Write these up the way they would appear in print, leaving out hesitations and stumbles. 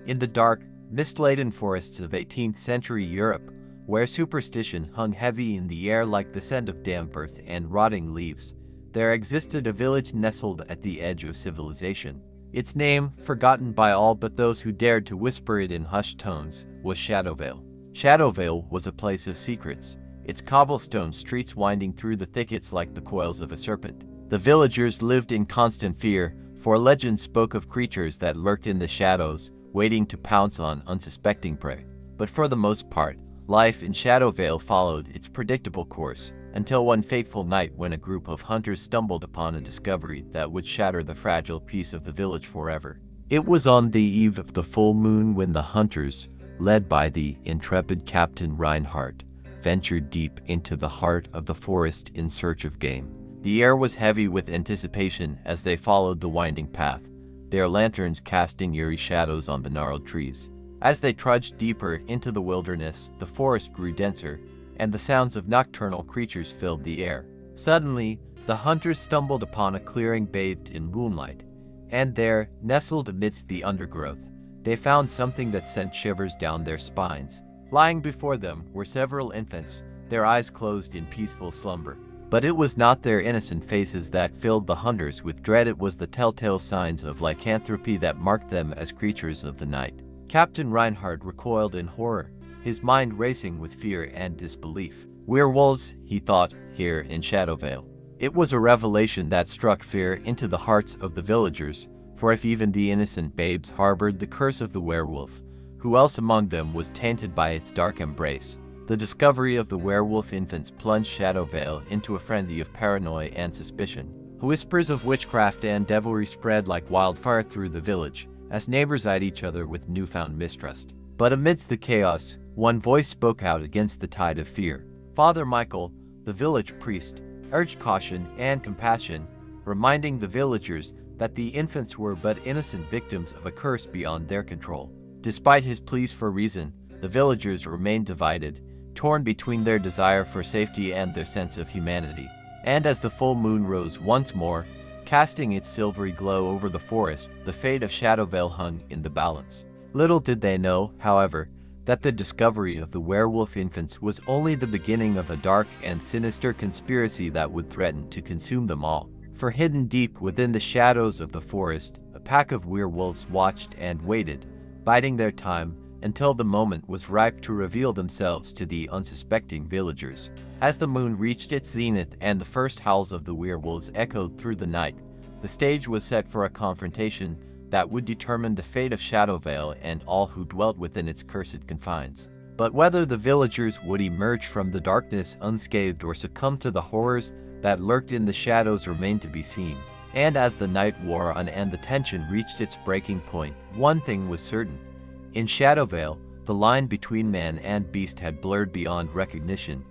In the dark, mist-laden forests of 18th century Europe, where superstition hung heavy in the air like the scent of damp earth and rotting leaves, there existed a village nestled at the edge of civilization. Its name, forgotten by all but those who dared to whisper it in hushed tones, was Shadowvale. Shadowvale was a place of secrets, its cobblestone streets winding through the thickets like the coils of a serpent. The villagers lived in constant fear, for legend spoke of creatures that lurked in the shadows, waiting to pounce on unsuspecting prey. But for the most part, life in Shadowvale followed its predictable course, until one fateful night when a group of hunters stumbled upon a discovery that would shatter the fragile peace of the village forever. It was on the eve of the full moon when the hunters, led by the intrepid Captain Reinhardt, ventured deep into the heart of the forest in search of game. The air was heavy with anticipation as they followed the winding path, their lanterns casting eerie shadows on the gnarled trees. As they trudged deeper into the wilderness, the forest grew denser, and the sounds of nocturnal creatures filled the air. Suddenly, the hunters stumbled upon a clearing bathed in moonlight, and there, nestled amidst the undergrowth, they found something that sent shivers down their spines. Lying before them were several infants, their eyes closed in peaceful slumber. But it was not their innocent faces that filled the hunters with dread, it was the telltale signs of lycanthropy that marked them as creatures of the night. Captain Reinhardt recoiled in horror, his mind racing with fear and disbelief. Werewolves, he thought, here in Shadowvale. It was a revelation that struck fear into the hearts of the villagers, for if even the innocent babes harbored the curse of the werewolf, who else among them was tainted by its dark embrace? The discovery of the werewolf infants plunged Shadowvale into a frenzy of paranoia and suspicion. Whispers of witchcraft and devilry spread like wildfire through the village, as neighbors eyed each other with newfound mistrust. But amidst the chaos, one voice spoke out against the tide of fear. Father Michael, the village priest, urged caution and compassion, reminding the villagers that the infants were but innocent victims of a curse beyond their control. Despite his pleas for reason, the villagers remained divided, torn between their desire for safety and their sense of humanity. And as the full moon rose once more, casting its silvery glow over the forest, the fate of Shadowvale hung in the balance. Little did they know, however, that the discovery of the werewolf infants was only the beginning of a dark and sinister conspiracy that would threaten to consume them all. For hidden deep within the shadows of the forest, a pack of werewolves watched and waited, biding their time until the moment was ripe to reveal themselves to the unsuspecting villagers. As the moon reached its zenith and the first howls of the werewolves echoed through the night, the stage was set for a confrontation that would determine the fate of Shadowvale and all who dwelt within its cursed confines. But whether the villagers would emerge from the darkness unscathed or succumb to the horrors that lurked in the shadows remained to be seen. And as the night wore on and the tension reached its breaking point, one thing was certain. In Shadowvale, the line between man and beast had blurred beyond recognition,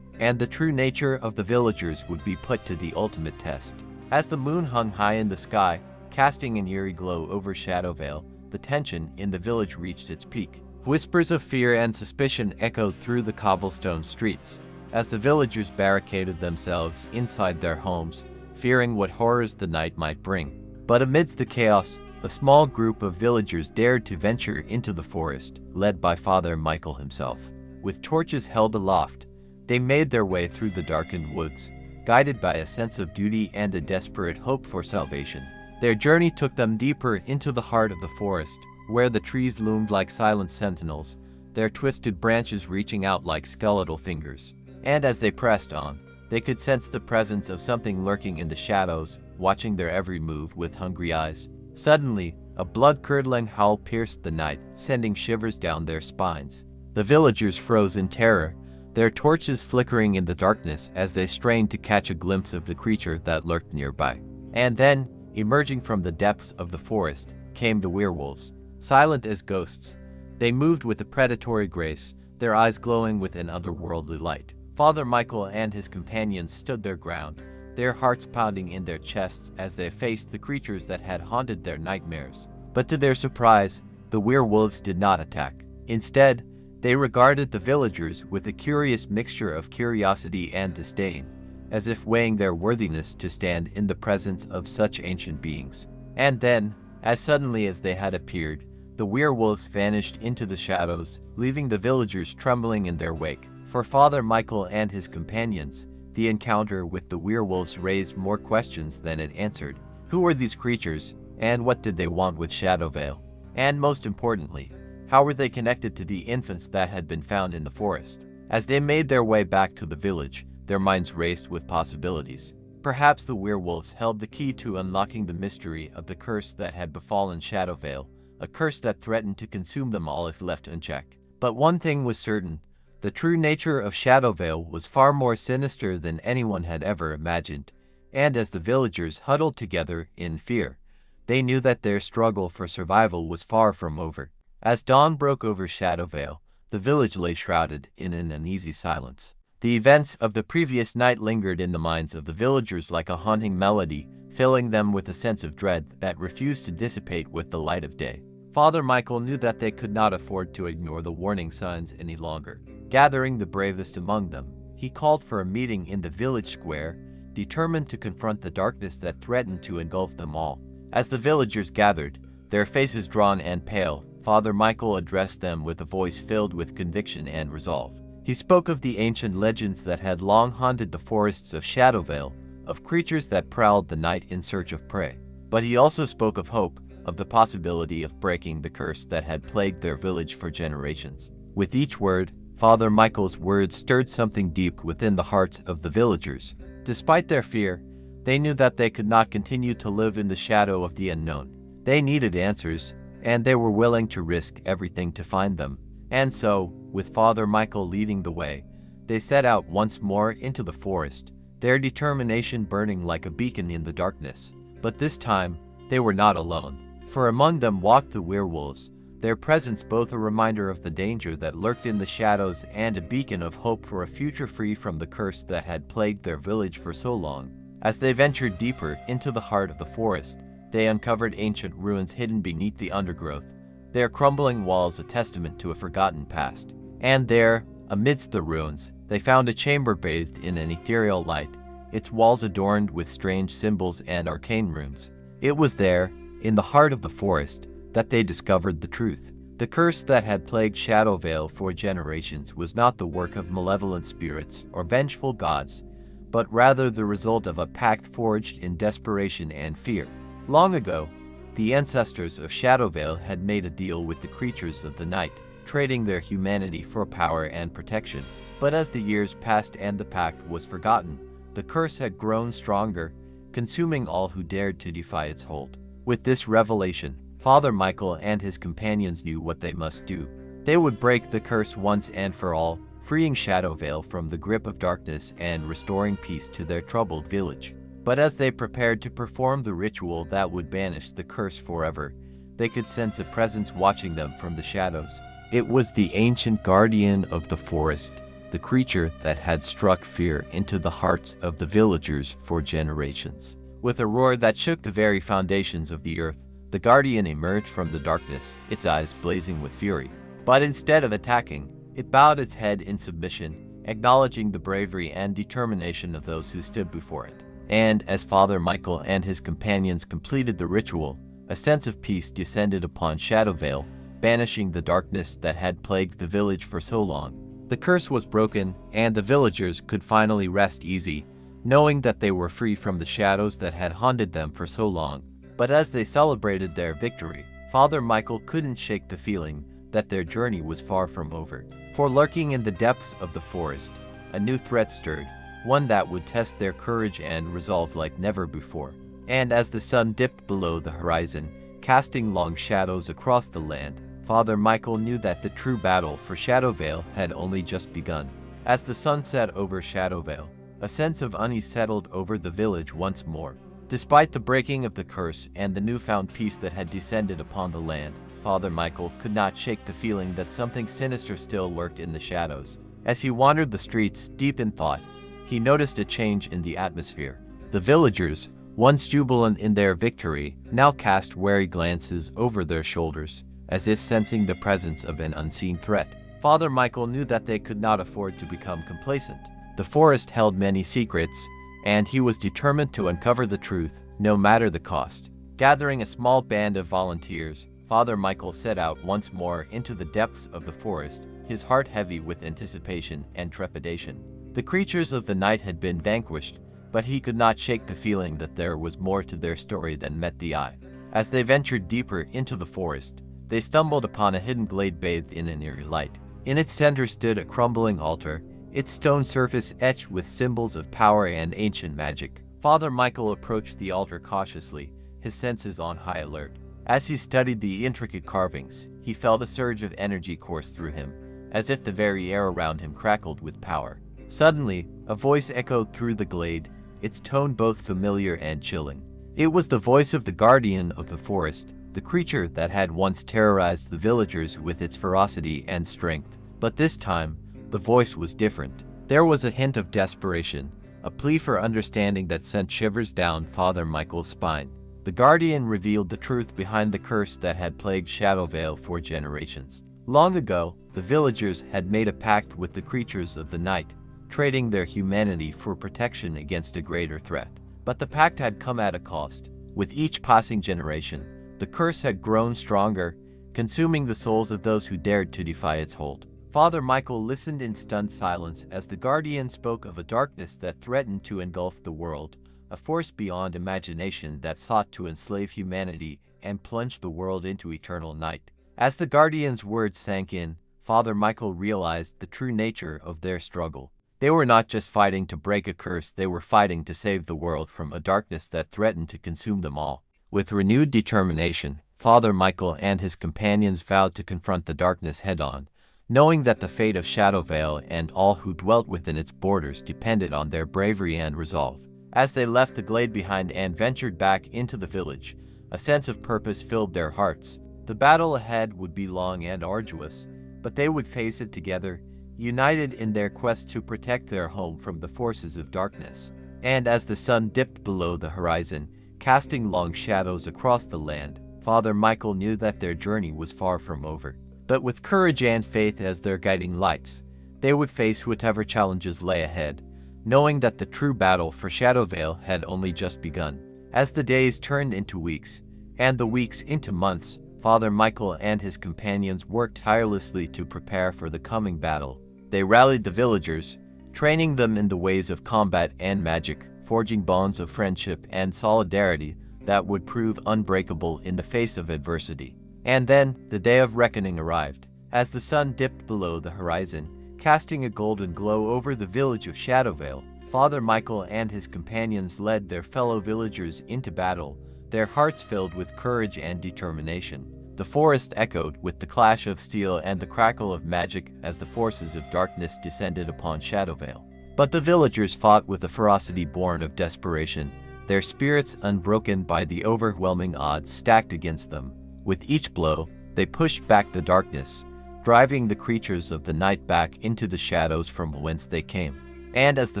and the true nature of the villagers would be put to the ultimate test. As the moon hung high in the sky, casting an eerie glow over Shadowvale, the tension in the village reached its peak. Whispers of fear and suspicion echoed through the cobblestone streets, as the villagers barricaded themselves inside their homes, fearing what horrors the night might bring. But amidst the chaos, a small group of villagers dared to venture into the forest, led by Father Michael himself. With torches held aloft, they made their way through the darkened woods, guided by a sense of duty and a desperate hope for salvation. Their journey took them deeper into the heart of the forest, where the trees loomed like silent sentinels, their twisted branches reaching out like skeletal fingers. And as they pressed on, they could sense the presence of something lurking in the shadows, watching their every move with hungry eyes. Suddenly, a blood-curdling howl pierced the night, sending shivers down their spines. The villagers froze in terror, their torches flickering in the darkness as they strained to catch a glimpse of the creature that lurked nearby. And then, emerging from the depths of the forest, came the werewolves. Silent as ghosts, they moved with a predatory grace, their eyes glowing with an otherworldly light. Father Michael and his companions stood their ground, their hearts pounding in their chests as they faced the creatures that had haunted their nightmares. But to their surprise, the werewolves did not attack. Instead, they regarded the villagers with a curious mixture of curiosity and disdain, as if weighing their worthiness to stand in the presence of such ancient beings. And then, as suddenly as they had appeared, the werewolves vanished into the shadows, leaving the villagers trembling in their wake. For Father Michael and his companions, the encounter with the werewolves raised more questions than it answered. Who were these creatures, and what did they want with Shadowvale? And most importantly, how were they connected to the infants that had been found in the forest? As they made their way back to the village, their minds raced with possibilities. Perhaps the werewolves held the key to unlocking the mystery of the curse that had befallen Shadowvale, a curse that threatened to consume them all if left unchecked. But one thing was certain: the true nature of Shadowvale was far more sinister than anyone had ever imagined, and as the villagers huddled together in fear, they knew that their struggle for survival was far from over. As dawn broke over Shadowvale, the village lay shrouded in an uneasy silence. The events of the previous night lingered in the minds of the villagers like a haunting melody, filling them with a sense of dread that refused to dissipate with the light of day. Father Michael knew that they could not afford to ignore the warning signs any longer. Gathering the bravest among them, he called for a meeting in the village square, determined to confront the darkness that threatened to engulf them all. As the villagers gathered, their faces drawn and pale, Father Michael addressed them with a voice filled with conviction and resolve. He spoke of the ancient legends that had long haunted the forests of Shadowvale, of creatures that prowled the night in search of prey. But he also spoke of hope, of the possibility of breaking the curse that had plagued their village for generations. With each word, Father Michael's words stirred something deep within the hearts of the villagers. Despite their fear, they knew that they could not continue to live in the shadow of the unknown. They needed answers, and they were willing to risk everything to find them. And so, with Father Michael leading the way, they set out once more into the forest, their determination burning like a beacon in the darkness. But this time, they were not alone, for among them walked the werewolves, their presence both a reminder of the danger that lurked in the shadows and a beacon of hope for a future free from the curse that had plagued their village for so long. As they ventured deeper into the heart of the forest, they uncovered ancient ruins hidden beneath the undergrowth, their crumbling walls a testament to a forgotten past. And there, amidst the ruins, they found a chamber bathed in an ethereal light, its walls adorned with strange symbols and arcane runes. It was there, in the heart of the forest, that they discovered the truth. The curse that had plagued Shadowvale for generations was not the work of malevolent spirits or vengeful gods, but rather the result of a pact forged in desperation and fear. Long ago, the ancestors of Shadowvale had made a deal with the creatures of the night, trading their humanity for power and protection. But as the years passed and the pact was forgotten, the curse had grown stronger, consuming all who dared to defy its hold. With this revelation, Father Michael and his companions knew what they must do. They would break the curse once and for all, freeing Shadowvale from the grip of darkness and restoring peace to their troubled village. But as they prepared to perform the ritual that would banish the curse forever, they could sense a presence watching them from the shadows. It was the ancient guardian of the forest, the creature that had struck fear into the hearts of the villagers for generations. With a roar that shook the very foundations of the earth, the guardian emerged from the darkness, its eyes blazing with fury. But instead of attacking, it bowed its head in submission, acknowledging the bravery and determination of those who stood before it. And as Father Michael and his companions completed the ritual, a sense of peace descended upon Shadowvale, banishing the darkness that had plagued the village for so long. The curse was broken, and the villagers could finally rest easy, knowing that they were free from the shadows that had haunted them for so long. But as they celebrated their victory, Father Michael couldn't shake the feeling that their journey was far from over. For lurking in the depths of the forest, a new threat stirred, one that would test their courage and resolve like never before. And as the sun dipped below the horizon, casting long shadows across the land, Father Michael knew that the true battle for Shadowvale had only just begun. As the sun set over Shadowvale, a sense of unease settled over the village once more. Despite the breaking of the curse and the newfound peace that had descended upon the land, Father Michael could not shake the feeling that something sinister still lurked in the shadows. As he wandered the streets deep in thought, he noticed a change in the atmosphere. The villagers, once jubilant in their victory, now cast wary glances over their shoulders, as if sensing the presence of an unseen threat. Father Michael knew that they could not afford to become complacent. The forest held many secrets, and he was determined to uncover the truth, no matter the cost. Gathering a small band of volunteers, Father Michael set out once more into the depths of the forest, his heart heavy with anticipation and trepidation. The creatures of the night had been vanquished, but he could not shake the feeling that there was more to their story than met the eye. As they ventured deeper into the forest, they stumbled upon a hidden glade bathed in an eerie light. In its center stood a crumbling altar, its stone surface etched with symbols of power and ancient magic. Father Michael approached the altar cautiously, his senses on high alert. As he studied the intricate carvings, he felt a surge of energy course through him, as if the very air around him crackled with power. Suddenly, a voice echoed through the glade, its tone both familiar and chilling. It was the voice of the guardian of the forest, the creature that had once terrorized the villagers with its ferocity and strength. But this time, the voice was different. There was a hint of desperation, a plea for understanding that sent shivers down Father Michael's spine. The guardian revealed the truth behind the curse that had plagued Shadowvale for generations. Long ago, the villagers had made a pact with the creatures of the night, trading their humanity for protection against a greater threat. But the pact had come at a cost. With each passing generation, the curse had grown stronger, consuming the souls of those who dared to defy its hold. Father Michael listened in stunned silence as the guardian spoke of a darkness that threatened to engulf the world, a force beyond imagination that sought to enslave humanity and plunge the world into eternal night. As the guardian's words sank in, Father Michael realized the true nature of their struggle. They were not just fighting to break a curse, they were fighting to save the world from a darkness that threatened to consume them all. With renewed determination, Father Michael and his companions vowed to confront the darkness head-on, knowing that the fate of Shadowvale and all who dwelt within its borders depended on their bravery and resolve. As they left the glade behind and ventured back into the village, a sense of purpose filled their hearts. The battle ahead would be long and arduous, but they would face it together, united in their quest to protect their home from the forces of darkness. And as the sun dipped below the horizon, casting long shadows across the land, Father Michael knew that their journey was far from over. But with courage and faith as their guiding lights, they would face whatever challenges lay ahead, knowing that the true battle for Shadowvale had only just begun. As the days turned into weeks, and the weeks into months, Father Michael and his companions worked tirelessly to prepare for the coming battle. They rallied the villagers, training them in the ways of combat and magic, forging bonds of friendship and solidarity that would prove unbreakable in the face of adversity. And then, the day of reckoning arrived. As the sun dipped below the horizon, casting a golden glow over the village of Shadowvale, Father Michael and his companions led their fellow villagers into battle, their hearts filled with courage and determination. The forest echoed with the clash of steel and the crackle of magic as the forces of darkness descended upon Shadowvale. But the villagers fought with a ferocity born of desperation, their spirits unbroken by the overwhelming odds stacked against them. With each blow, they pushed back the darkness, driving the creatures of the night back into the shadows from whence they came. And as the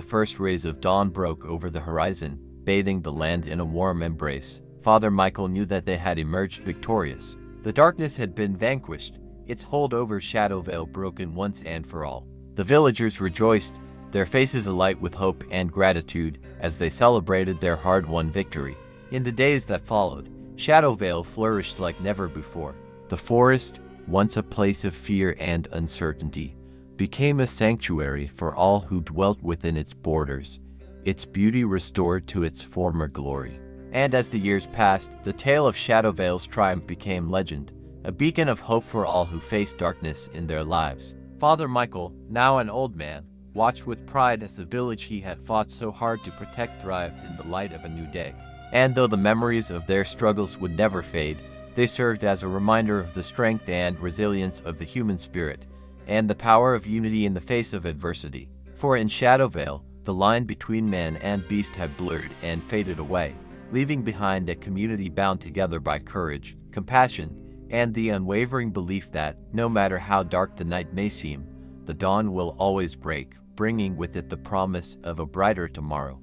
first rays of dawn broke over the horizon, bathing the land in a warm embrace, Father Michael knew that they had emerged victorious. The darkness had been vanquished, its hold over Shadowvale broken once and for all. The villagers rejoiced, their faces alight with hope and gratitude as they celebrated their hard-won victory. In the days that followed, Shadowvale flourished like never before. The forest, once a place of fear and uncertainty, became a sanctuary for all who dwelt within its borders, its beauty restored to its former glory. And as the years passed, the tale of Shadowvale's triumph became legend, a beacon of hope for all who faced darkness in their lives. Father Michael, now an old man, watched with pride as the village he had fought so hard to protect thrived in the light of a new day. And though the memories of their struggles would never fade, they served as a reminder of the strength and resilience of the human spirit, and the power of unity in the face of adversity. For in Shadowvale, the line between man and beast had blurred and faded away, leaving behind a community bound together by courage, compassion, and the unwavering belief that, no matter how dark the night may seem, the dawn will always break, bringing with it the promise of a brighter tomorrow.